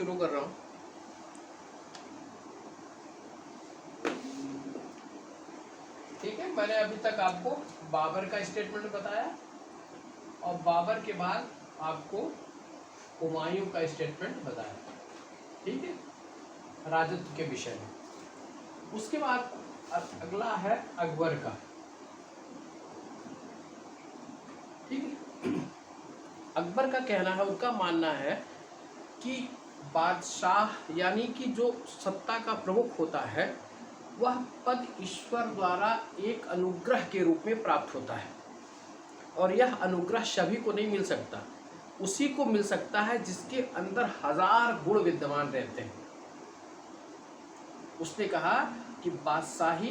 शुरू कर रहा हूँ। ठीक है, मैंने अभी तक आपको बाबर का स्टेटमेंट बताया और बाबर के बाद आपको हुमायूं का स्टेटमेंट बताया। ठीक है, राजत्व के विषय में। उसके बाद अगला है अकबर का। ठीक है, अकबर का कहना है, उनका मानना है कि बादशाह यानी कि जो सत्ता का प्रमुख होता है वह पद ईश्वर द्वारा एक अनुग्रह के रूप में प्राप्त होता है और यह अनुग्रह सभी को नहीं मिल सकता, उसी को मिल सकता है जिसके अंदर 1000 गुण विद्यमान रहते हैं। उसने कहा कि बादशाह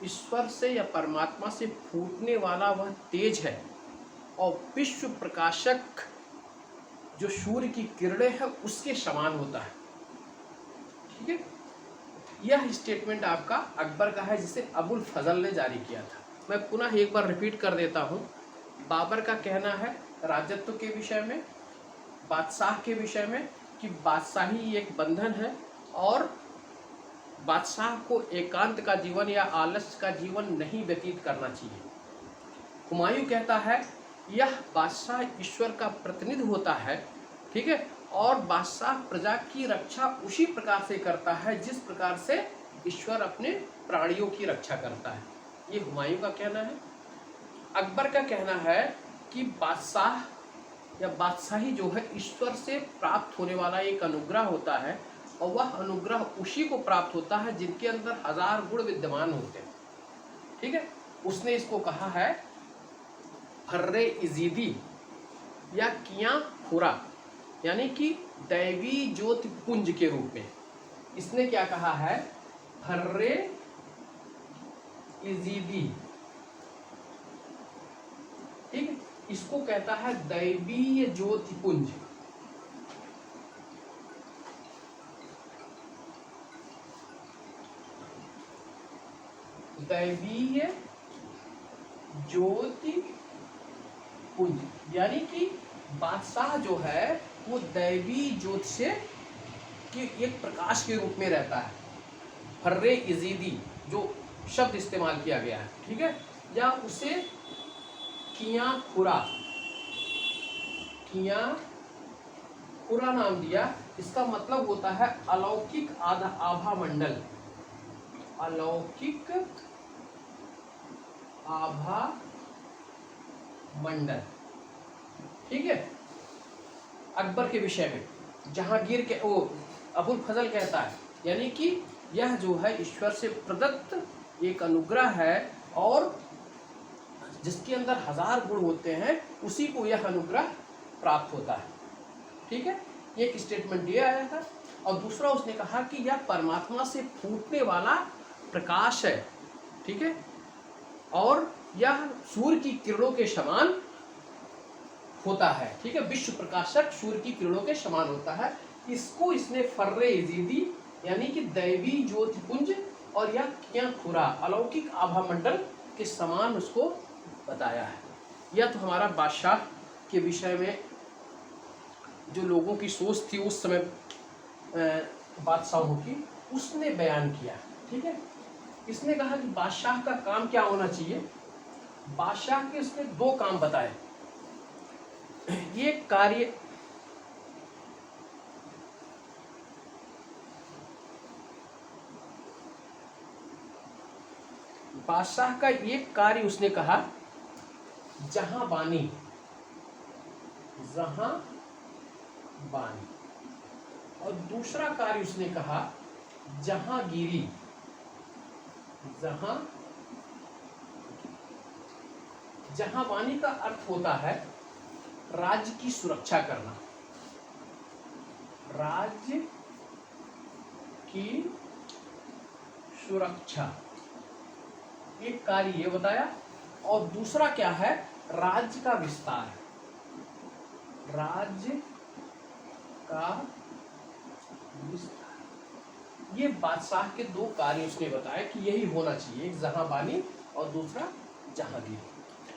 ईश्वर से या परमात्मा से फूटने वाला वह तेज है और विश्व प्रकाशक जो सूर्य की किरणें है उसके समान होता है। ठीक है, यह स्टेटमेंट आपका अकबर का है जिसे अबुल फजल ने जारी किया था। मैं पुनः एक बार रिपीट कर देता हूँ। बाबर का कहना है राजत्व के विषय में, बादशाह के विषय में, कि बादशाही एक बंधन है और बादशाह को एकांत का जीवन या आलस्य का जीवन नहीं व्यतीत करना चाहिए। हुमायूं कहता है यह बादशाह ईश्वर का प्रतिनिधि होता है। ठीक है, और बादशाह प्रजा की रक्षा उसी प्रकार से करता है जिस प्रकार से ईश्वर अपने प्राणियों की रक्षा करता है। ये हुमायूं का कहना है। अकबर का कहना है कि बादशाह या बादशाही जो है ईश्वर से प्राप्त होने वाला एक अनुग्रह होता है और वह अनुग्रह उसी को प्राप्त होता है जिनके अंदर 1000 गुण विद्यमान होते हैं। ठीक है, उसने इसको कहा है फर्रे इजीदी या किया खुरा, यानी कि दैवी ज्योति पुंज के रूप में। इसने क्या कहा है? फर्रे इजीदी। ठीक है, इसको कहता है दैवीय ज्योति पुंज। दैवीय ज्योति पुंज, यानी कि बादशाह जो है वो दैवी ज्योति से कि एक प्रकाश के रूप में रहता है। फर्रे इजीदी जो शब्द इस्तेमाल किया गया है, ठीक है, या उसे किया खुरा नाम दिया। इसका मतलब होता है अलौकिक आभा मंडल, अलौकिक आभा मंडल। ठीक है, अकबर के विषय में जहांगीर के वो अबुल फजल कहता है, यानी कि यह जो है ईश्वर से प्रदत्त एक अनुग्रह है और जिसके अंदर 1000 गुण होते हैं उसी को यह अनुग्रह प्राप्त होता है। ठीक है, एक स्टेटमेंट ये आया था। और दूसरा उसने कहा कि यह परमात्मा से फूटने वाला प्रकाश है। ठीक है, और यह सूर्य की किरणों के समान होता है। ठीक है, विश्व प्रकाशक सूर्य की किरणों के समान होता है। इसको इसने फर्रे इजीदी यानी कि दैवी ज्योतिपुंज और यह क्या खुरा अलौकिक आभा मंडल के समान उसको बताया है। यह तो हमारा बादशाह के विषय में जो लोगों की सोच थी उस समय बादशाहों की, उसने बयान किया। ठीक है, इसने कहा कि बादशाह का काम क्या होना चाहिए। बादशाह के उसने 2 काम बताए। ये कार्य बादशाह का एक कार्य उसने कहा जहां बानी, और दूसरा कार्य उसने कहा जहांगीरी, जहांबानी का अर्थ होता है राज्य की सुरक्षा करना, राज्य की सुरक्षा, एक कार्य ये बताया। और दूसरा क्या है? राज्य का विस्तार, राज्य का विस्तार। ये बादशाह के 2 कार्य उसने बताया कि यही होना चाहिए, एक जहांबानी और दूसरा जहांगीरी।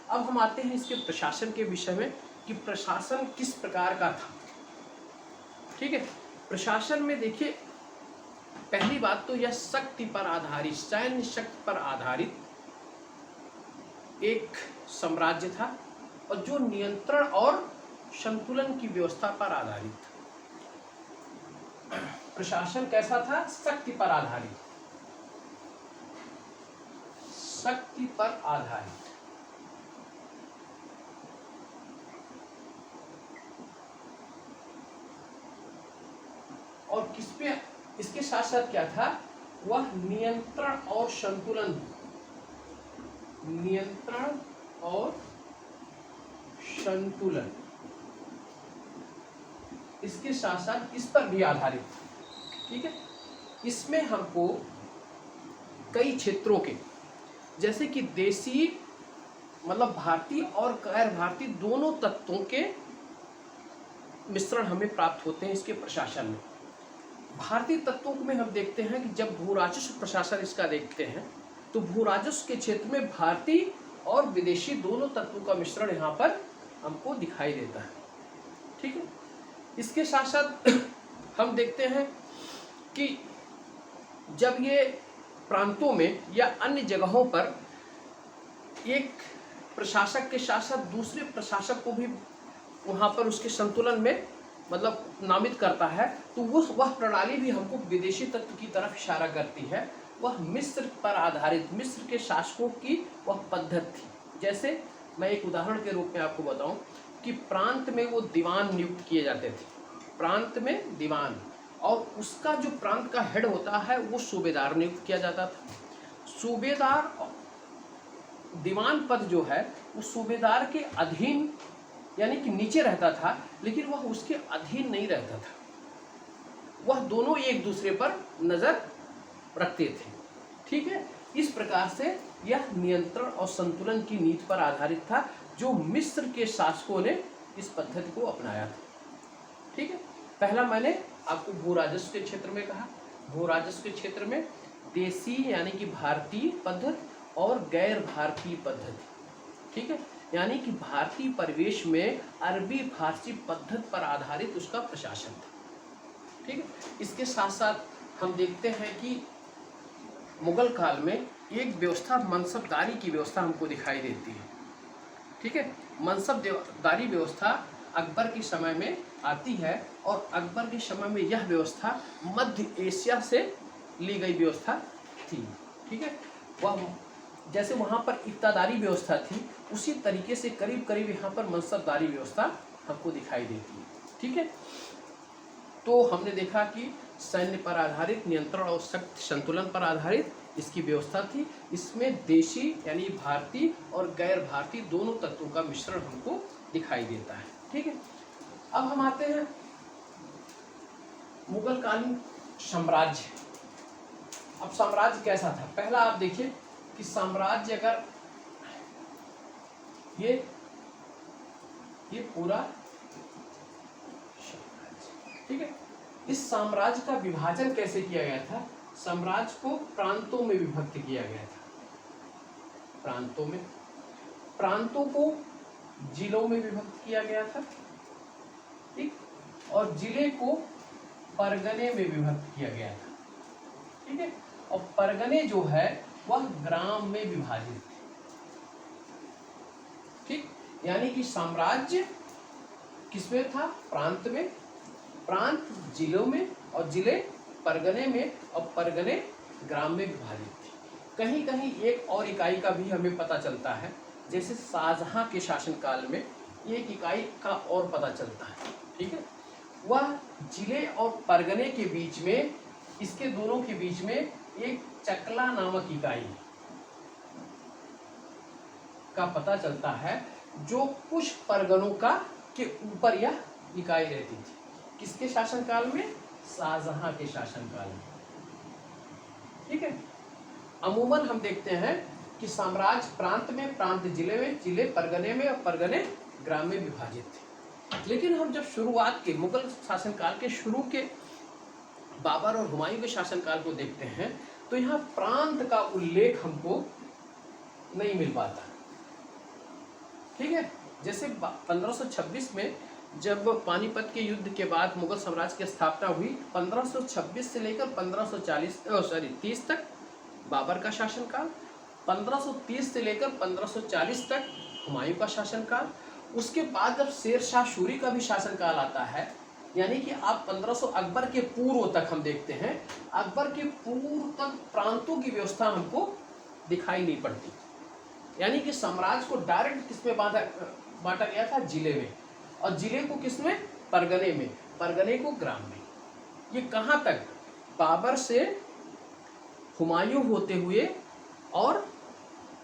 अब हम आते हैं इसके प्रशासन के विषय में कि प्रशासन किस प्रकार का था। ठीक है। प्रशासन में देखिए, पहली बात तो यह शक्ति पर आधारित, सैन्य शक्ति पर आधारित एक साम्राज्य था, और जो नियंत्रण और संतुलन की व्यवस्था पर आधारित था। प्रशासन कैसा था? शक्ति पर आधारित, शक्ति पर आधारित। और किस पे? इसके साथ साथ क्या था? वह नियंत्रण और संतुलन, नियंत्रण और संतुलन, इसके साथ साथ इस पर भी आधारित। ठीक है। इसमें हमको कई क्षेत्रों के, जैसे कि देशी मतलब भारतीय और गैर भारतीय दोनों तत्वों के मिश्रण हमें प्राप्त होते हैं इसके प्रशासन में। भारतीय तत्वों में हम देखते हैं कि जब भू राजस्व प्रशासन इसका देखते हैं तो भू राजस्व के क्षेत्र में भारतीय और विदेशी दोनों तत्वों का मिश्रण यहाँ पर हमको दिखाई देता है। ठीक है। इसके साथ साथ हम देखते हैं कि जब ये प्रांतों में या अन्य जगहों पर एक प्रशासक के साथ साथ दूसरे प्रशासक को भी वहाँ पर उसके संतुलन में मतलब नामित करता है, तो वह प्रणाली भी हमको विदेशी तत्व की तरफ इशारा करती है। वह मिस्र पर आधारित, मिस्र के शासकों की वह पद्धति थी। जैसे मैं एक उदाहरण के रूप में आपको बताऊं कि प्रांत में वो दीवान नियुक्त किए जाते थे, प्रांत में दीवान, और उसका जो प्रांत का हेड होता है वो सूबेदार नियुक्त किया जाता था। सूबेदार, दीवान पद जो है वो सूबेदार के अधीन यानी कि नीचे रहता था, लेकिन वह उसके अधीन नहीं रहता था। वह दोनों एक दूसरे पर नजर रखते थे। ठीक है। इस प्रकार से यह नियंत्रण और संतुलन की नीति पर आधारित था, जो मिस्र के शासकों ने इस पद्धति को अपनाया था। ठीक है। पहला मैंने आपको भू राजस्व के क्षेत्र में कहा। भू राजस्व के क्षेत्र में देशी यानी कि भारतीय पद्धति और गैर भारतीय पद्धति। ठीक है। यानी कि भारतीय परिवेश में अरबी फारसी पद्धति पर आधारित उसका प्रशासन था। ठीक है। इसके साथ साथ हम देखते हैं कि मुगल काल में एक व्यवस्था मनसबदारी की व्यवस्था हमको दिखाई देती है। ठीक है। मनसबदारी व्यवस्था अकबर के समय में आती है, और अकबर के समय में यह व्यवस्था मध्य एशिया से ली गई व्यवस्था थी। ठीक है। वह जैसे वहाँ पर इक्तादारी व्यवस्था थी, उसी तरीके से करीब करीब यहाँ पर मनसबदारी व्यवस्था हमको दिखाई देती है। ठीक है। तो हमने देखा कि सैन्य पर आधारित, नियंत्रण और शक्ति संतुलन पर आधारित इसकी व्यवस्था थी। इसमें देशी यानी भारतीय और गैर भारतीय दोनों तत्वों का मिश्रण हमको दिखाई देता है। ठीक है। अब हम आते हैं मुगल कालीन साम्राज्य। अब साम्राज्य कैसा था? पहला आप देखिए कि साम्राज्य, अगर ये पूरा साम्राज्य, ठीक है, इस साम्राज्य का विभाजन कैसे किया गया था? साम्राज्य को प्रांतों में विभक्त किया गया था। प्रांतों को जिलों में विभक्त किया गया था। ठीक। और जिले को परगने में विभक्त किया गया था। ठीक है। और परगने जो है वह ग्राम में विभाजित थे। ठीक। यानी कि साम्राज्य किसमें था? प्रांत में, प्रांत जिलों में, और जिले परगने में, और परगने ग्राम में विभाजित थे। कहीं कहीं एक और इकाई का भी हमें पता चलता है, जैसे शाहजहां के शासनकाल में एक इकाई का और पता चलता है। ठीक है। वह जिले और परगने के बीच में, इसके दोनों के बीच में एक चकला नामक इकाई का पता चलता है, जो कुछ परगनों का के ऊपर यह इकाई रहती थी। किसके शासनकाल में? शाहजहां के शासनकाल में। ठीक है। अमूमन हम देखते हैं कि साम्राज्य प्रांत में, प्रांत जिले में, जिले परगने में, और परगने ग्राम में विभाजित थे। लेकिन हम जब शुरुआत के मुगल शासनकाल के शुरू के बाबर और हुमायूं के शासनकाल को देखते हैं, तो यहाँ प्रांत का उल्लेख हमको नहीं मिल पाता। ठीक है। जैसे 1526 में जब पानीपत के युद्ध के बाद मुगल साम्राज्य की स्थापना हुई, 1526 से लेकर 30 तक बाबर का शासनकाल, 1530 से लेकर 1540 तक हुमायूं का शासनकाल। उसके बाद जब शेर शाह सूरी का भी शासनकाल आता है, यानी कि आप 1500 अकबर के पूर्व तक हम देखते हैं, अकबर के पूर्व तक प्रांतों की व्यवस्था हमको दिखाई नहीं पड़ती। यानी कि साम्राज्य को डायरेक्ट किसमें बांटा गया था? जिले में, और जिले को किसमें? परगने में, परगने को ग्राम में। ये कहाँ तक? बाबर से हुमायूं होते हुए और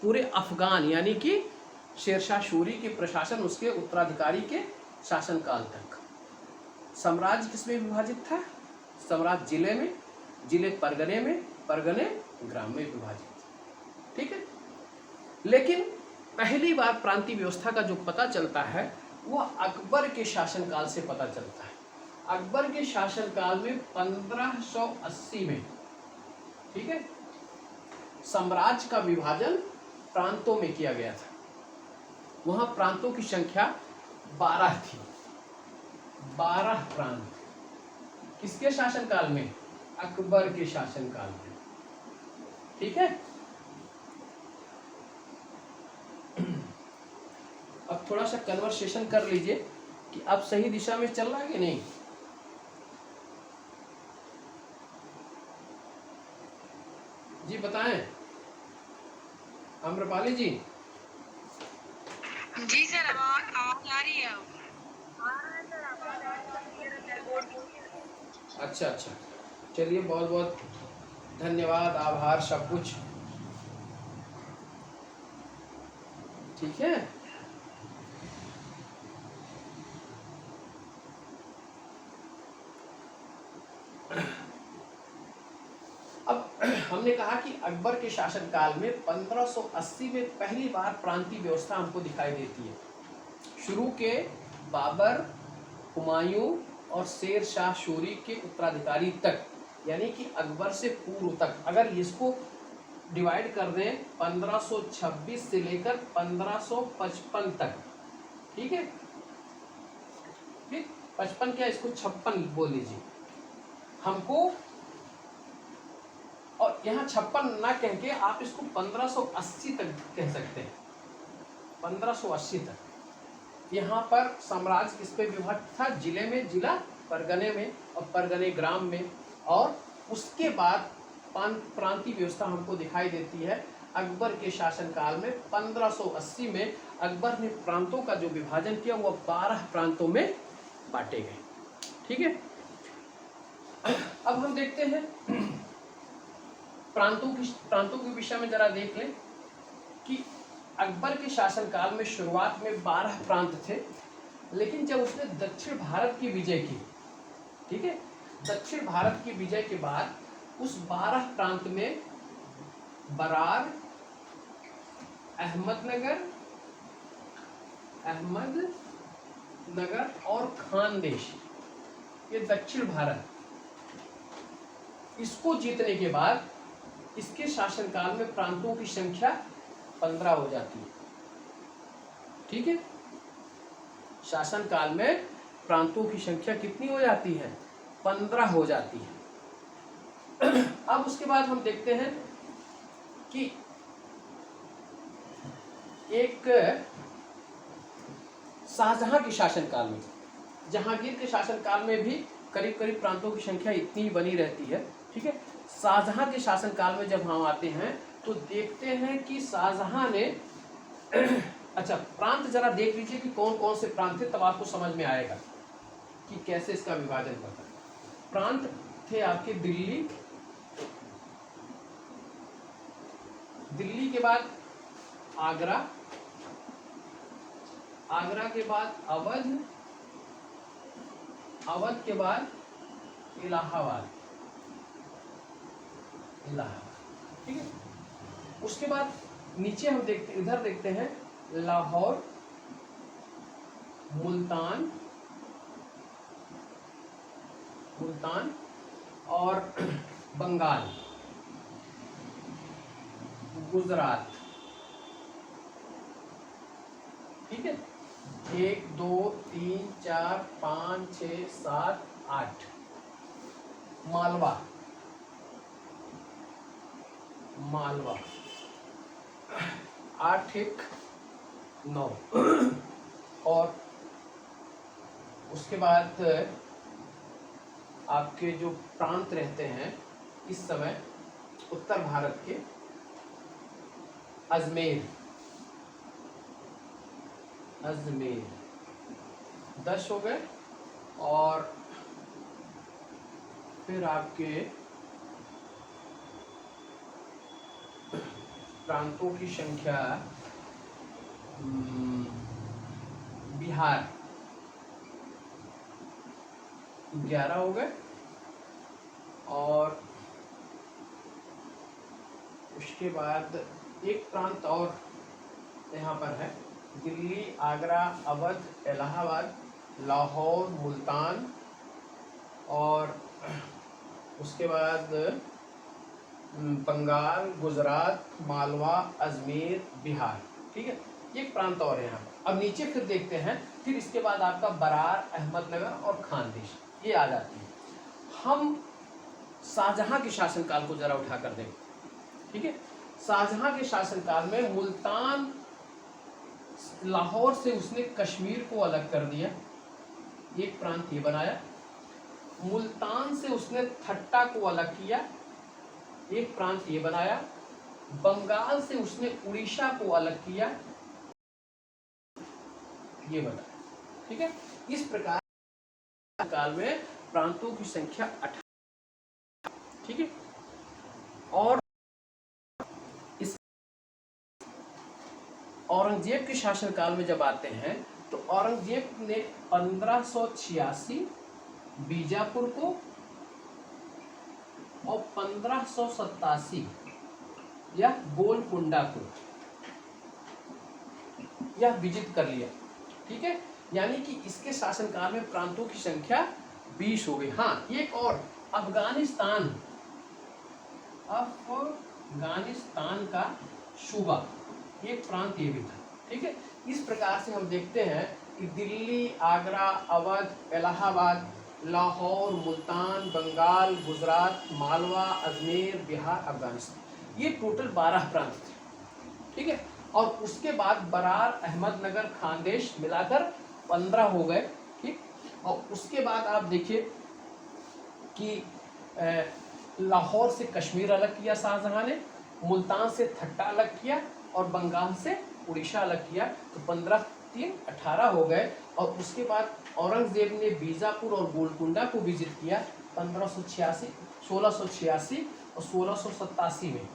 पूरे अफगान यानी कि शेरशाह सूरी के प्रशासन, उसके उत्तराधिकारी के शासनकाल तक साम्राज्य किसमें विभाजित था? साम्राज्य जिले में, जिले परगने में, परगने ग्राम में विभाजित। ठीक है। लेकिन पहली बार प्रांतीय व्यवस्था का जो पता चलता है वह अकबर के शासनकाल से पता चलता है। अकबर के शासनकाल में 1580 में, ठीक है, साम्राज्य का विभाजन प्रांतों में किया गया था। वहां प्रांतों की संख्या 12 थी, 12 प्रांत। किसके शासनकाल में? अकबर के शासनकाल में। ठीक है। अब थोड़ा सा कन्वर्सेशन कर लीजिए कि अब सही दिशा में चल रहा है कि नहीं। जी बताएं आम्रपाली जी। जी सर, आवाज आ रही है। अच्छा अच्छा, चलिए, बहुत बहुत धन्यवाद, आभार, सब कुछ ठीक है। अब हमने कहा कि अकबर के शासनकाल में 1580 में पहली बार प्रांतीय व्यवस्था हमको दिखाई देती है। शुरू के बाबर, हुमायूं और शेर शाह सूरी के उत्तराधिकारी तक, यानी कि अकबर से पूर्व तक, अगर इसको डिवाइड कर दें 1526 से लेकर 1555 तक, ठीक है, ठीक, 55 क्या, इसको 56 बोल लीजिए हमको। और यहाँ 56 ना कह के आप इसको 1580 तक कह सकते हैं, 1580 तक। यहाँ पर साम्राज्य किस पे विभक्त था? जिले में, जिला परगने में, और परगने ग्राम में। और उसके बाद प्रांतीय व्यवस्था हमको दिखाई देती है अकबर के शासनकाल में। 1580 में अकबर ने प्रांतों का जो विभाजन किया वो 12 प्रांतों में बांटे गए। ठीक है। अब हम देखते हैं प्रांतों के विषय में जरा देख लें कि अकबर के शासनकाल में शुरुआत में 12 प्रांत थे, लेकिन जब उसने दक्षिण भारत की विजय की, ठीक है, दक्षिण भारत की विजय के बाद उस 12 प्रांत में बरार, अहमदनगर और खानदेश, ये दक्षिण भारत, इसको जीतने के बाद इसके शासनकाल में प्रांतों की संख्या 15 हो जाती है। ठीक है। शासनकाल में प्रांतों की संख्या कितनी हो जाती है? 15 हो जाती है। अब उसके बाद हम देखते हैं कि एक शाहजहां के शासनकाल में, जहांगीर के शासनकाल में भी करीब करीब प्रांतों की संख्या इतनी ही बनी रहती है। ठीक है। शाहजहां के शासनकाल में जब हम आते हैं तो देखते हैं कि शाहजहां ने अच्छा, प्रांत जरा देख लीजिए कि कौन कौन से प्रांत थे, तब आपको समझ में आएगा कि कैसे इसका विभाजन होता है। प्रांत थे आपके दिल्ली, दिल्ली के बाद आगरा, आगरा के बाद अवध, अवध के बाद इलाहाबाद, इलाहाबाद। ठीक है। उसके बाद नीचे हम देखते, इधर देखते हैं लाहौर, मुल्तान, मुल्तान और बंगाल, गुजरात। ठीक है। 1 2 3 4 5 6 7 8। मालवा, मालवा 8 1 9। और उसके बाद आपके जो प्रांत रहते हैं इस समय उत्तर भारत के, अजमेर, अजमेर 10 हो गए। और फिर आपके प्रांतों की संख्या, बिहार 11 हो गए। और उसके बाद एक प्रांत और यहाँ पर है, दिल्ली, आगरा, अवध, इलाहाबाद, लाहौर, मुल्तान। और उसके बाद बंगाल, गुजरात, मालवा, अजमेर, बिहार। ठीक है, ये प्रांत और है यहाँ। अब नीचे फिर देखते हैं, फिर इसके बाद आपका बरार, अहमदनगर और खानदेश ये आ जाती है। हम शाहजहां के शासनकाल को जरा उठा कर देखें। ठीक है, शाहजहां के शासनकाल में मुल्तान, लाहौर से उसने कश्मीर को अलग कर दिया, एक प्रांत ये बनाया। मुल्तान से उसने थट्टा को अलग किया, एक प्रांत ये बनाया। बंगाल से उसने उड़ीसा को अलग किया, ये बनाया। ठीक है, इस प्रकार काल में प्रांतों की संख्या 18। ठीक है, और इस औरंगजेब के शासनकाल में जब आते हैं तो औरंगजेब ने 1586 बीजापुर को और 1587 यह गोलकुंडा को यह विजित कर लिया। ठीक है, यानी कि इसके शासनकाल में प्रांतों की संख्या 20 हो गई। हाँ, एक और, अफगानिस्तान, अफगानिस्तान का सूबा, एक प्रांत ये भी था। ठीक है, इस प्रकार से हम देखते हैं कि दिल्ली, आगरा, अवध, इलाहाबाद, लाहौर, मुल्तान, बंगाल, गुजरात, मालवा, अजमेर, बिहार, अफगानिस्तान, ये टोटल 12 प्रांत थे। ठीक है, और उसके बाद बरार, अहमदनगर, खानदेश मिलाकर 15 हो गए। ठीक, और उसके बाद आप देखिए कि लाहौर से कश्मीर अलग किया शाहजहां ने, मुल्तान से थट्टा अलग किया और बंगाल से उड़ीसा अलग किया, तो 15 3 18 हो गए। और उसके बाद औरंगजेब ने बीजापुर और गोलकुंडा को विजिट किया 1586, 1686 और 1687 में,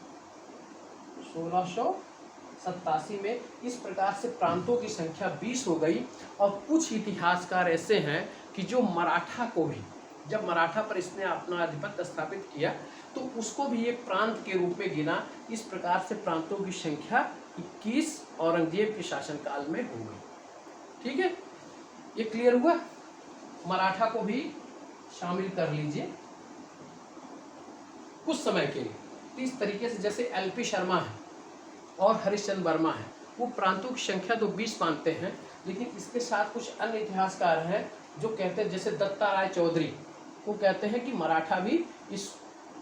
1687 में। इस प्रकार से प्रांतों की संख्या 20 हो गई। और कुछ इतिहासकार ऐसे हैं कि जो मराठा को भी, जब मराठा पर इसने अपना आधिपत्य स्थापित किया तो उसको भी एक प्रांत के रूप में गिना। इस प्रकार से प्रांतों की संख्या 21 औरंगजेब के शासनकाल में हो गई। ठीक है, ये क्लियर हुआ। मराठा को भी शामिल कर लीजिए कुछ समय के लिए। तो इस तरीके से जैसे एलपी शर्मा है और हरिश्चंद्र वर्मा है, वो प्रांतों की संख्या तो 20 मानते हैं, लेकिन इसके साथ कुछ अन्य इतिहासकार हैं जो कहते हैं, जैसे दत्ता राय चौधरी, वो कहते हैं कि मराठा भी इस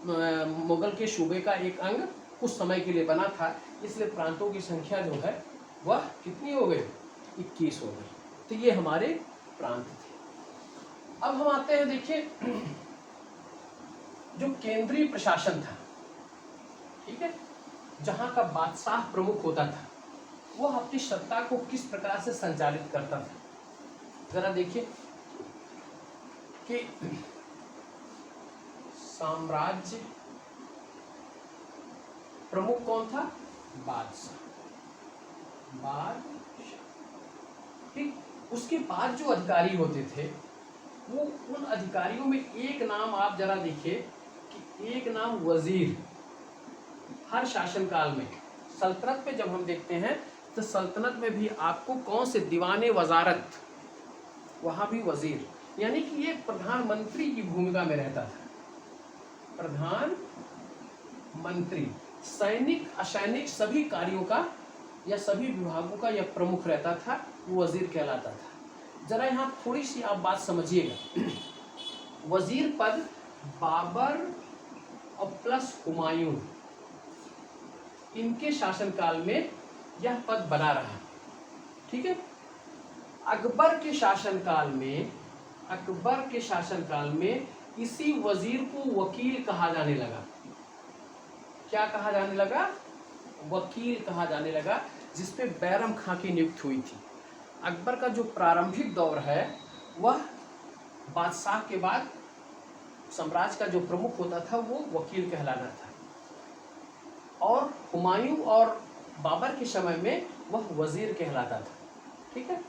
मुगल के सूबे का एक अंग कुछ समय के लिए बना था, इसलिए प्रांतों की संख्या जो है वह कितनी हो गई, 21 हो गई। तो ये हमारे प्रांत थे। अब हम आते हैं, देखिए जो केंद्रीय प्रशासन था, ठीक है, जहां का बादशाह प्रमुख होता था, वह अपनी सत्ता को किस प्रकार से संचालित करता था। जरा देखिए कि साम्राज्य प्रमुख कौन था, बादशाह, ठीक। उसके बाद जो अधिकारी होते थे, वो उन अधिकारियों में एक नाम आप जरा देखिए कि एक नाम वजीर। हर शासनकाल में सल्तनत में जब हम देखते हैं तो सल्तनत में भी आपको कौन से दीवाने वजारत, वहां भी वजीर, यानी कि ये प्रधानमंत्री की भूमिका में रहता था। प्रधानमंत्री सैनिक असैनिक सभी कार्यों का या सभी विभागों का यह प्रमुख रहता था, वो वजीर कहलाता था। जरा यहाँ थोड़ी सी आप बात समझिएगा। वजीर पद बाबर और प्लस हुमायूं, इनके शासनकाल में यह पद बना रहा। ठीक है। अकबर के शासनकाल में इसी वजीर को वकील कहा जाने लगा। क्या कहा जाने लगा? वकील कहा जाने लगा, जिसपे बैरम खां की नियुक्ति हुई थी। अकबर का जो प्रारंभिक दौर है वह बादशाह के बाद साम्राज्य का जो प्रमुख होता था वो वकील कहलाना था, और हुमायूं और बाबर के समय में वह वजीर कहलाता था। ठीक है।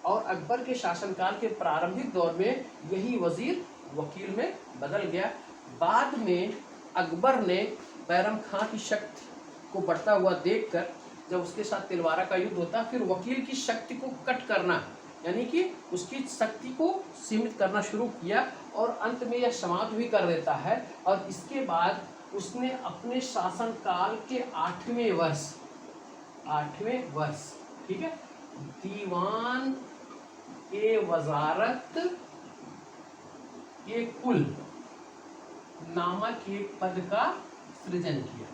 और अकबर के शासनकाल के प्रारंभिक दौर में यही वजीर वकील में बदल गया। बाद में अकबर ने बैरम खां की शक्ति को बढ़ता हुआ देखकर, जब उसके साथ तिलवारा का युद्ध होता, फिर वकील की शक्ति को कट करना, यानी कि उसकी शक्ति को सीमित करना शुरू किया, और अंत में यह समाप्त भी कर देता है। और इसके बाद उसने अपने शासनकाल के 8वें वर्ष, ठीक है, दीवान ए वजारत ए कुल नामक एक पद का सृजन किया।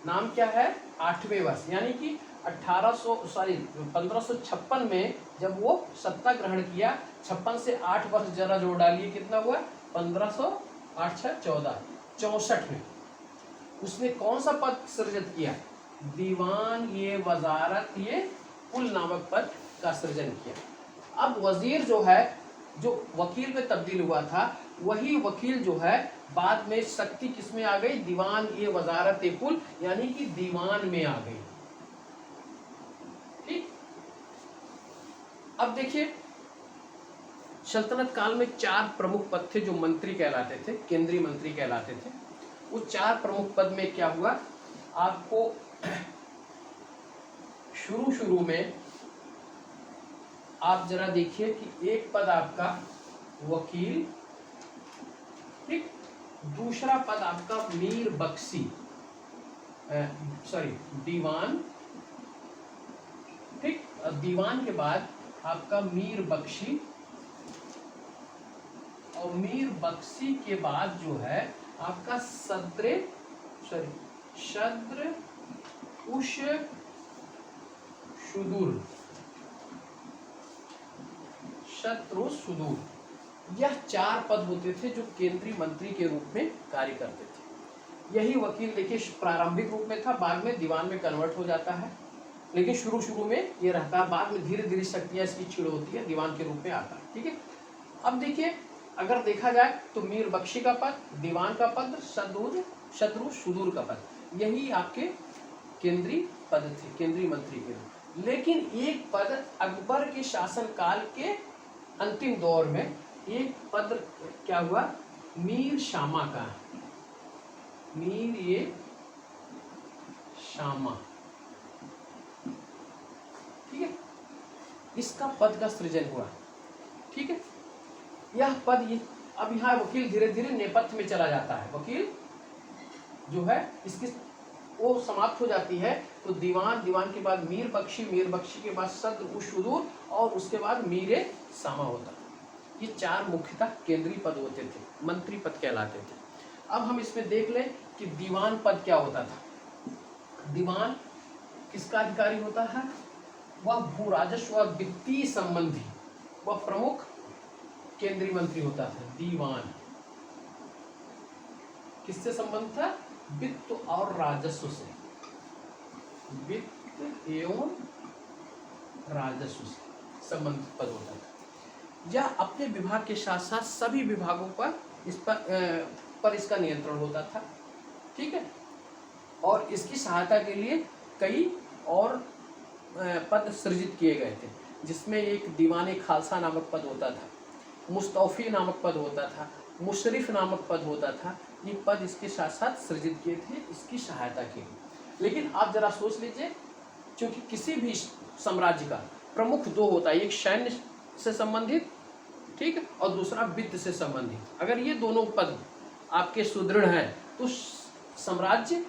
नाम क्या है? 8वें वर्ष, यानी कि 1556 में जब वो सत्ता ग्रहण किया, 56 से 8 वर्ष जरा जोड़ डालिए, कितना हुआ? 1508 6 14 64 में उसने कौन सा पद सृजित किया? दीवान ये वजारत ये कुल नामक पद का सृजन किया। अब वजीर जो है, जो वकील में तब्दील हुआ था, वही वकील जो है बाद में शक्ति किसमें आ गई? दीवान ये वजारत कुल, यानी कि दीवान में आ गई। ठीक। अब देखिए, सल्तनत काल में 4 प्रमुख पद थे जो मंत्री कहलाते थे, केंद्रीय मंत्री कहलाते थे। वो 4 प्रमुख पद में क्या हुआ? आपको शुरू में आप जरा देखिए कि एक पद आपका वकील, ठीक, दूसरा पद आपका मीर बख्शी, दीवान, ठीक, दीवान के बाद आपका मीर बख्शी, और मीर बख्शी के बाद जो है आपका शद्र उश शत्रु सुदूर। यह 4 पद होते थे जो केंद्रीय मंत्री के रूप में कार्य करते थे। यही वकील देखिए प्रारंभिक रूप में था, बाद में दीवान में कन्वर्ट हो जाता है, लेकिन शुरू में ये रहता है, बाद में धीरे धीरे शक्तियां इसकी छिड़ होती है, दीवान के रूप में आता है। ठीक है। अब देखिए, अगर देखा जाए तो मीर बख्शी का पद, दीवान का पद, शत्रु सुदूर का पद, यही आपके केंद्रीय पद थे, केंद्रीय मंत्री के रूप। लेकिन एक पद अकबर के शासनकाल के अंतिम दौर में एक पद क्या हुआ? मीर शामा का, मीर ये शामा, ठीक है, इसका पद का सृजन हुआ। ठीक है। यह पद ये, अब यहाँ वकील धीरे धीरे नेपथ्य में चला जाता है, वकील जो है इसकी वो समाप्त हो जाती है, तो दीवान के बाद मीर बख्शी के बाद शद्र सुदूर, और उसके बाद मीर शामा होता है। ये 4 मुख्यतः केंद्रीय पद होते थे, मंत्री पद कहलाते थे। अब हम इसमें देख लें कि दीवान पद क्या होता था। दीवान किसका अधिकारी होता है? वह भू राजस्व व वित्तीय संबंधी वह प्रमुख केंद्रीय मंत्री होता था। दीवान किससे संबंध था? वित्त और राजस्व से, वित्त एवं राजस्व से संबंधित पद होता था। यह अपने विभाग के साथ साथ सभी विभागों पर इसका नियंत्रण होता था। ठीक है। और इसकी सहायता के लिए कई और पद सृजित किए गए थे, जिसमें एक दीवान खालसा नामक पद होता था, मुस्तौफी नामक पद होता था, मुशरिफ नामक पद होता था। ये पद इसके साथ साथ सृजित किए थे इसकी सहायता के लिए। लेकिन आप जरा सोच लीजिए, क्योंकि किसी भी साम्राज्य का प्रमुख 2 होता है, एक सैन्य से संबंधित, ठीक है, और दूसरा वित्त से संबंधित। अगर ये दोनों पद आपके सुदृढ़ हैं तो साम्राज्य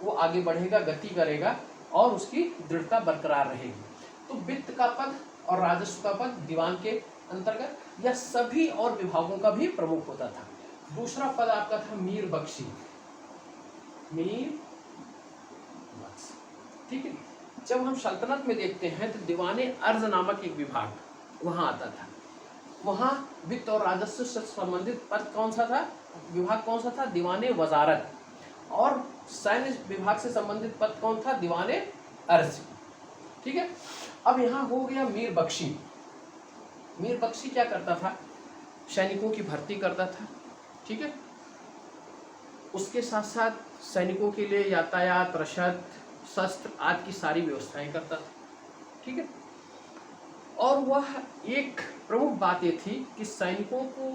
वो आगे बढ़ेगा, गति करेगा और उसकी दृढ़ता बरकरार रहेगी। तो वित्त का पद और राजस्व का पद दीवान के अंतर्गत या सभी और विभागों का भी प्रमुख होता था। दूसरा पद आपका था मीर बख्शी, मीर बख्शी, ठीक है। जब हम सल्तनत में देखते हैं तो दीवाने अर्ज नामक एक विभाग वहां आता था। वहां वित्त और राजस्व से संबंधित पद कौन सा था, विभाग कौन सा था, दीवाने वजारत। और सैन्य विभाग से संबंधित पद कौन था, दीवाने अर्ज, ठीक है। अब यहाँ हो गया मीर बख्शी। मीर बख्शी क्या करता था, सैनिकों की भर्ती करता था, ठीक है। उसके साथ साथ सैनिकों के लिए यातायात, रसद, शस्त्र आदि की सारी व्यवस्थाएं करता था, ठीक है। और वह एक प्रमुख बात ये थी कि सैनिकों को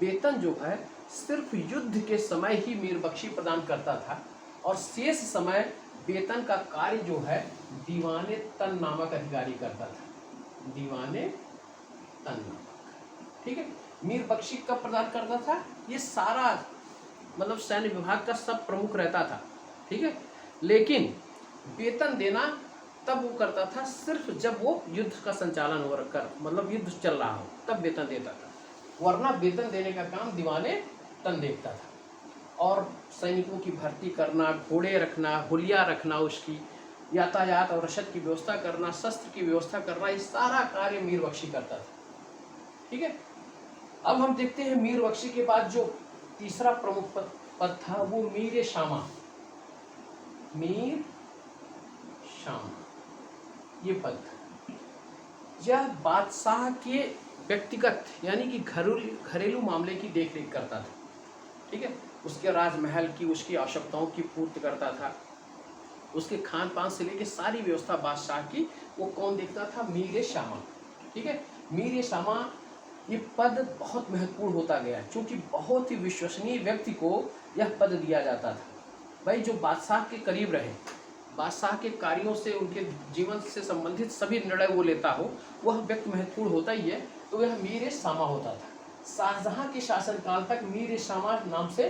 वेतन जो है सिर्फ युद्ध के समय ही मीर बख्शी प्रदान करता था और शेष समय वेतन का कार्य जो है दीवाने तन नामक अधिकारी करता था, दीवाने तन नामक, ठीक है। मीर बख्शी कब प्रदान करता था, ये सारा मतलब सैन्य विभाग का सब प्रमुख रहता था, ठीक है। लेकिन वेतन देना तब वो करता था सिर्फ जब वो युद्ध का संचालन हो कर मतलब युद्ध चल रहा हो तब वेतन देता था, वरना वेतन देने का काम दीवाने तन देखता था। और सैनिकों की भर्ती करना, घोड़े रखना, हुलिया रखना, उसकी यातायात और रसद की व्यवस्था करना, शस्त्र की व्यवस्था करना, ये सारा कार्य मीर बख्शी करता था, ठीक है। अब हम देखते हैं मीर बख्शी के बाद जो तीसरा प्रमुख पद था वो मीर शामा, मीर शामा ये पद था। यह बादशाह के व्यक्तिगत यानी कि घरेलू मामले की देखरेख करता था, ठीक है। उसके राजमहल की, उसकी आवश्यकताओं की पूर्ति करता था, उसके खान पान से लेकर सारी व्यवस्था बादशाह की वो कौन देखता था, मीर शामा, ठीक है। मीर शामा ये पद बहुत महत्वपूर्ण होता गया क्योंकि बहुत ही विश्वसनीय व्यक्ति को यह पद दिया जाता था। भाई जो बादशाह के करीब रहे, बादशाह के कार्यों से, उनके जीवन से संबंधित सभी निर्णय वो लेता हो, वह व्यक्ति महत्वपूर्ण होता ही है, तो यह मीर शामा होता था। शाहजहां के शासनकाल तक मीर शामा नाम से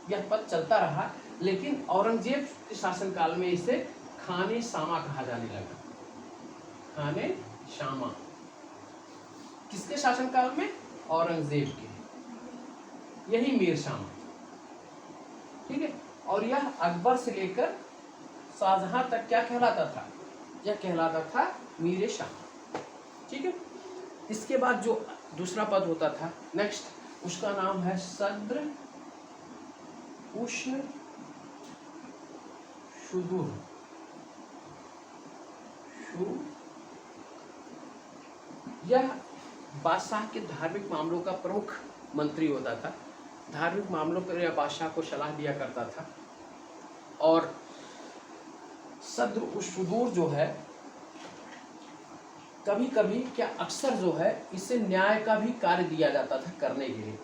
यह पद चलता रहा, लेकिन औरंगजेब के शासनकाल में इसे खाने शामा कहा जाने लगा, खाने शामा। किसके शासनकाल में, औरंगजेब के, यही मीर शामा, ठीक है। और यह अकबर से लेकर शाहजहां तक क्या कहलाता था, यह कहलाता था मीर शामा, ठीक है। इसके बाद जो दूसरा पद होता था नेक्स्ट, उसका नाम है सद्र उष्ण सुदूर, यह बादशाह के धार्मिक मामलों का प्रमुख मंत्री होता था। धार्मिक मामलों पर यह बादशाह को सलाह दिया करता था। और सद्र उष्ण सुदूर जो है कभी कभी क्या अक्सर जो है इसे न्याय का भी कार्य दिया जाता था करने के लिए।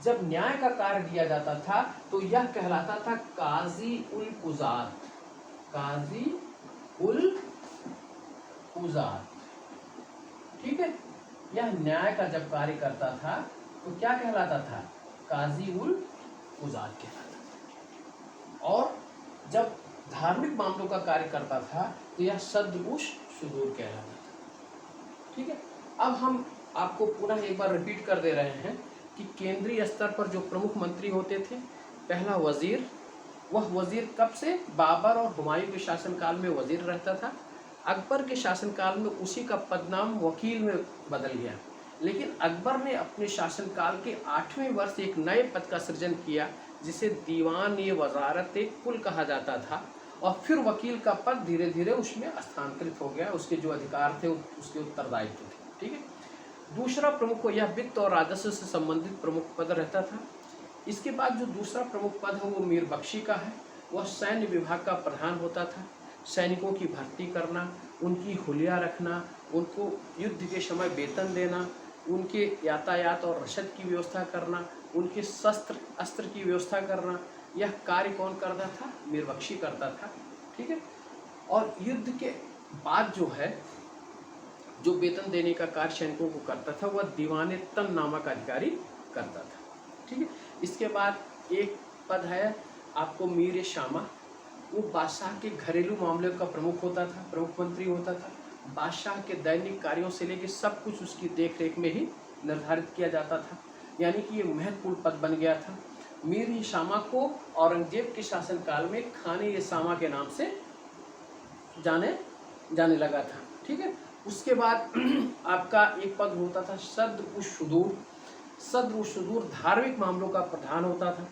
जब न्याय का कार्य दिया जाता था तो यह कहलाता था काजी उल कुजात, काजी उल कुजात, ठीक है। यह न्याय का जब कार्य करता था तो क्या कहलाता था, काजी उल कुजात कहलाता था। और जब धार्मिक मामलों का कार्य करता था तो यह सद्र उष्ण सुदूर कहलाता था, ठीक है। अब हम आपको पुनः एक बार रिपीट कर दे रहे हैं कि केंद्रीय स्तर पर जो प्रमुख मंत्री होते थे, पहला वजीर, वह वजीर कब से, बाबर और हुमायूं के शासनकाल में वजीर रहता था। अकबर के शासनकाल में उसी का पदनाम वकील में बदल गया, लेकिन अकबर ने अपने शासनकाल के 8वें वर्ष एक नए पद का सृजन किया जिसे दीवान ये वजारत कुल कहा जाता था। और फिर वकील का पद धीरे धीरे उसमें स्थानांतरित हो गया, उसके जो अधिकार थे उसके उत्तरदायित्व थे, ठीक है। दूसरा प्रमुख यह वित्त और राजस्व से संबंधित प्रमुख पद रहता था। इसके बाद जो दूसरा प्रमुख पद है वो मीर बख्शी का है। वह सैन्य विभाग का प्रधान होता था। सैनिकों की भर्ती करना, उनकी हुलिया रखना, उनको युद्ध के समय वेतन देना, उनके यातायात और रसद की व्यवस्था करना, उनके शस्त्र अस्त्र की व्यवस्था करना, यह कार्य कौन करता था, मीर बख्शी करता था, ठीक है। और युद्ध के बाद जो है जो वेतन देने का कार्य सैनिकों को करता था वह दीवाने तन नामक अधिकारी करता था, ठीक है। इसके बाद एक पद है आपको मीर शामा। वो बादशाह के घरेलू मामलों का प्रमुख होता था, प्रमुख मंत्री होता था। बादशाह के दैनिक कार्यों से लेकर सब कुछ उसकी देख रेख में ही निर्धारित किया जाता था, यानी कि ये महत्वपूर्ण पद बन गया था। मीर ई शामा को औरंगजेब के शासनकाल में खाने ए शामा के नाम से जाने लगा था। ठीक है, उसके बाद आपका एक पद होता था सद्र उश सुदूर। सद्र उश सुदूर धार्मिक मामलों का प्रधान होता था।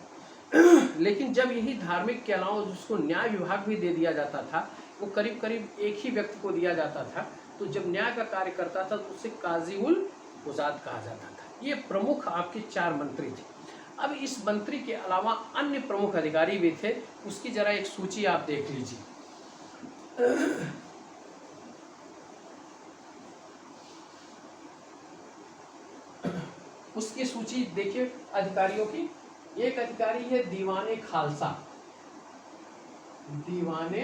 लेकिन जब यही धार्मिक के अलावा उसको न्याय विभाग भी दे दिया जाता था, वो करीब करीब एक ही व्यक्ति को दिया जाता था, तो जब न्याय का कार्य करता था तो उसे काजी उल कुजात कहा जाता था। ये प्रमुख आपके 4 मंत्री थे। अब इस मंत्री के अलावा अन्य प्रमुख अधिकारी भी थे, उसकी जरा एक सूची आप देख लीजिए। उसकी सूची देखिए अधिकारियों की। एक अधिकारी है दीवाने खालसा। दीवाने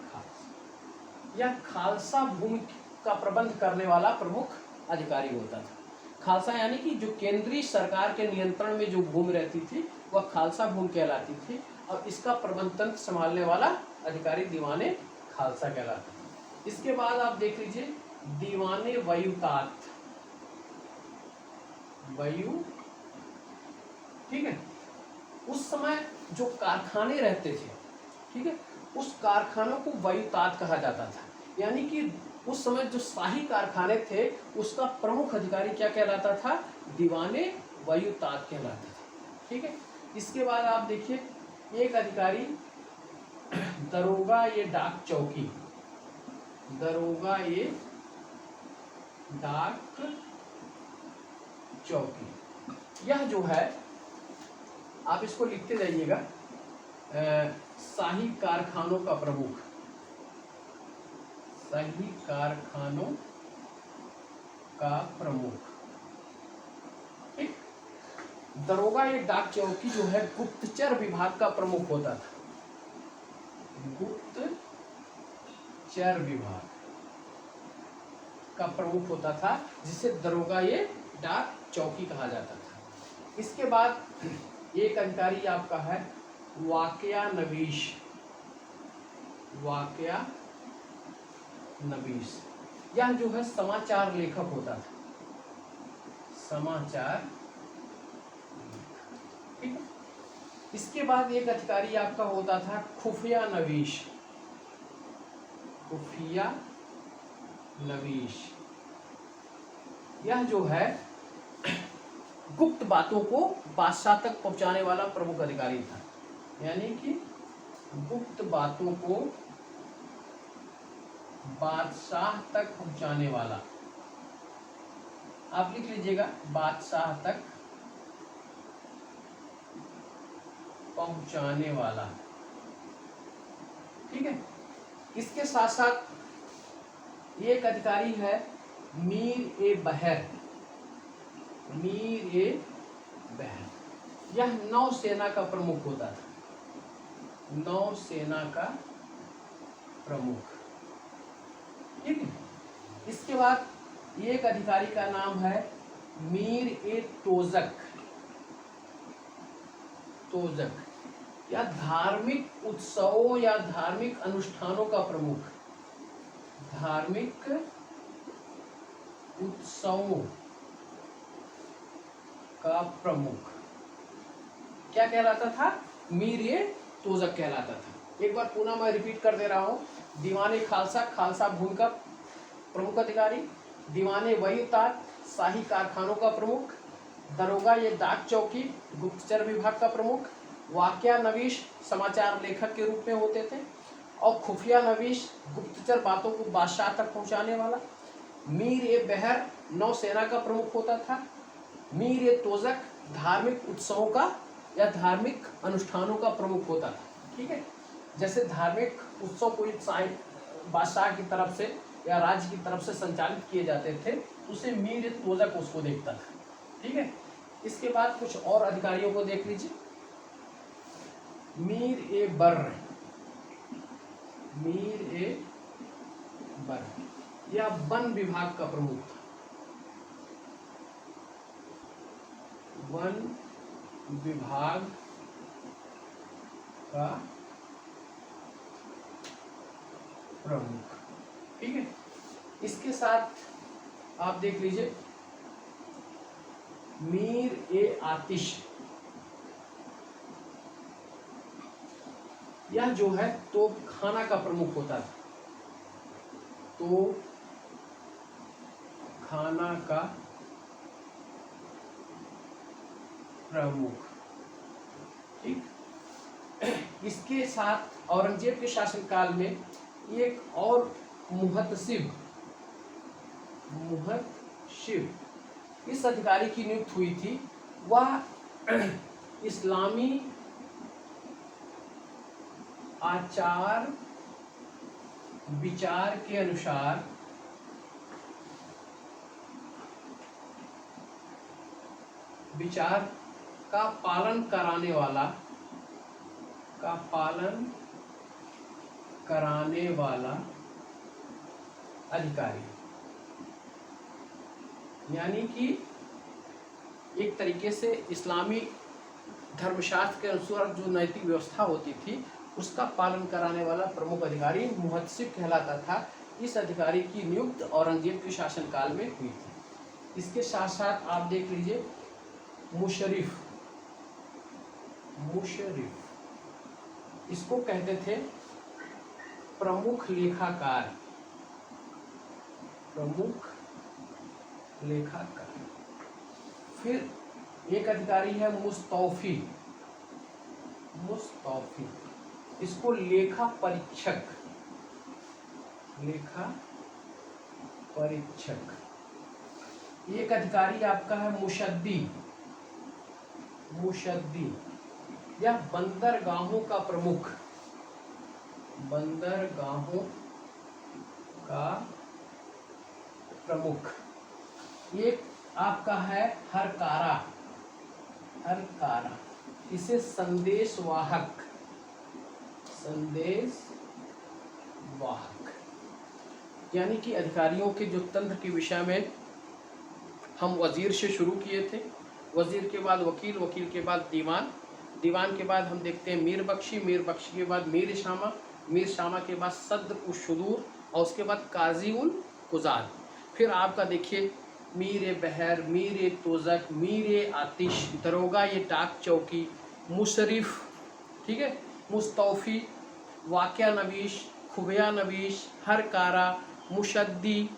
खालसा यह खालसा भूमि का प्रबंध करने वाला प्रमुख अधिकारी होता था। खालसा यानी कि जो केंद्रीय सरकार के नियंत्रण में जो भूमि रहती थी वह खालसा भूमि कहलाती थी, और इसका प्रबंधन संभालने वाला अधिकारी दीवाने खालसा कहलाता था। इसके बाद आप देख लीजिए दीवाने वयुतात। वयु, ठीक है, उस समय जो कारखाने रहते थे, ठीक है, उस कारखानों को वयुतात कहा जाता था। यानी कि उस समय जो शाही कारखाने थे उसका प्रमुख अधिकारी क्या कहलाता था? दीवाने वयुतात कहलाता था। ठीक है, इसके बाद आप देखिए एक अधिकारी दरोगा ये डाक चौकी। दरोगा ये डाक चौकी, यह जो है आप इसको लिखते जाइएगा, शाही कारखानों का प्रमुख। शाही कारखानों का प्रमुख। ठीक, दरोगा ये डाक चौकी जो है गुप्तचर विभाग का प्रमुख होता था। गुप्तचर विभाग का प्रमुख होता था, जिसे दरोगा ये डाक चौकी कहा जाता था। इसके बाद एक अधिकारी आपका है वाकया नवीश। वाकया नवीश, यह जो है समाचार लेखक होता था। समाचार, ठीक है। इसके बाद एक अधिकारी आपका होता था खुफिया नवीश। खुफिया नवीश, यह जो है गुप्त बातों को बादशाह तक पहुंचाने वाला प्रमुख अधिकारी था। यानी कि गुप्त बातों को बादशाह तक पहुंचाने वाला, आप लिख लीजिएगा बादशाह तक पहुंचाने वाला। ठीक है, इसके साथ साथ एक अधिकारी है मीर ए बहर। मीर ए बहर, यह नौसेना का प्रमुख होता था। नौसेना का प्रमुख। ठीक है, इसके बाद एक अधिकारी का नाम है मीर ए तोजक। तोजक, या धार्मिक उत्सवों या धार्मिक अनुष्ठानों का प्रमुख। धार्मिक उत्सवों का प्रमुख क्या कहलाता था? मीर ए तोजक कहलाता था। एक बार पुनः मैं रिपीट कर दे रहा हूँ। दीवाने खालसा, खालसा भूमि का प्रमुख अधिकारी। दीवाने वयुतात, शाही कारखानों का प्रमुख। दरोगा ये डाक चौकी, गुप्तचर विभाग का प्रमुख। वाकया नवीश, समाचार लेखक के रूप में होते थे। और खुफिया नवीश, गुप्तचर बातों को बादशाह तक पहुंचाने वाला। मीर ए बहर, नौसेना का प्रमुख होता था। मीर ए तोजक, धार्मिक उत्सवों का या धार्मिक अनुष्ठानों का प्रमुख होता था। ठीक है, जैसे धार्मिक उत्सव कोई बादशाह की तरफ से या राज्य की तरफ से संचालित किए जाते थे, उसे मीर ए तोजक उसको देखता था। ठीक है, इसके बाद कुछ और अधिकारियों को देख लीजिए। मीर ए बर्र। मीर ए बर्र, यह वन विभाग का प्रमुख था। वन विभाग का प्रमुख। ठीक है, इसके साथ आप देख लीजिए मीर ए आतिश, यह जो है तो खाना का प्रमुख होता था, तो खाना का प्रमुख। ठीक, इसके साथ औरंगजेब के शासनकाल में एक और मुहतसिब इस अधिकारी की नियुक्त हुई थी। वह इस्लामी आचार विचार के अनुसार विचार का पालन कराने वाला अधिकारी, यानी कि एक तरीके से इस्लामी धर्मशास्त्र के अनुसार जो नैतिक व्यवस्था होती थी उसका पालन कराने वाला प्रमुख अधिकारी मुहतसिब कहलाता था। इस अधिकारी की नियुक्त औरंगजेब के शासनकाल में हुई थी। इसके साथ साथ आप देख लीजिए मुशर्रिफ, इसको कहते थे प्रमुख लेखाकार, फिर एक अधिकारी है मुस्तौफी, इसको लेखा परीक्षक, एक अधिकारी आपका है मुशद्दी, यह बंदरगाहों का प्रमुख, एक आपका है हरकारा, इसे संदेशवाहक, यानी कि अधिकारियों के जो तंत्र के विषय में हम वजीर से शुरू किए थे, वजीर के बाद वकील, वकील के बाद दीवान, दीवान के बाद हम देखते हैं मीर बख्शी, मीर बख्शी के बाद मीर शामा, मीर शामा के बाद सद्र उस शुदूर और उसके बाद काजी उल कुजाद। फिर आपका देखिए मीर बहर, मीर तोजक, मीर आतिश, दरोगा ये डाक चौकी, मुशर्रिफ, ठीक है, मुस्तौफी, वाक़या नवीश, खुफिया नवीश, हरकारा, मुशद्दी।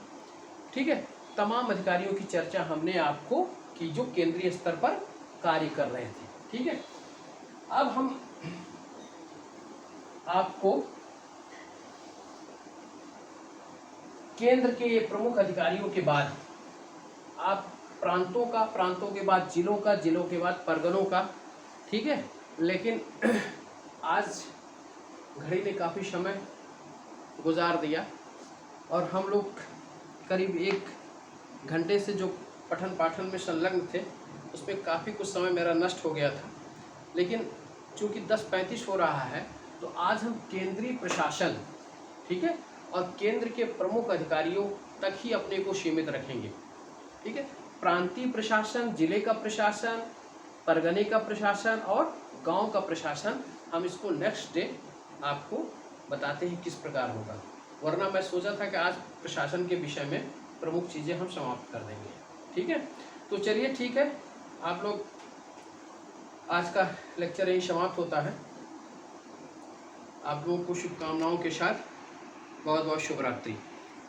ठीक है, तमाम अधिकारियों की चर्चा हमने आपको की जो केंद्रीय स्तर पर कार्य कर रहे थे। ठीक है, अब हम आपको केंद्र के ये प्रमुख अधिकारियों के बाद आप प्रांतों के बाद जिलों के बाद परगनों का, ठीक है, लेकिन आज घड़ी ने काफ़ी समय गुजार दिया और हम लोग करीब 1 घंटे से जो पठन पाठन में संलग्न थे उसमें काफ़ी कुछ समय मेरा नष्ट हो गया था, लेकिन चूँकि 10:35 हो रहा है तो आज हम केंद्रीय प्रशासन, ठीक है, और केंद्र के प्रमुख अधिकारियों तक ही अपने को सीमित रखेंगे। ठीक है, प्रांतीय प्रशासन, जिले का प्रशासन, परगने का प्रशासन और गांव का प्रशासन हम इसको नेक्स्ट डे आपको बताते हैं किस प्रकार होगा, वरना मैं सोचा था कि आज प्रशासन के विषय में प्रमुख चीज़ें हम समाप्त कर देंगे। ठीक है, तो चलिए ठीक है, आप लोग आज का लेक्चर यही समाप्त होता है। आप लोगों को शुभकामनाओं के साथ बहुत बहुत शुभ रात्रि।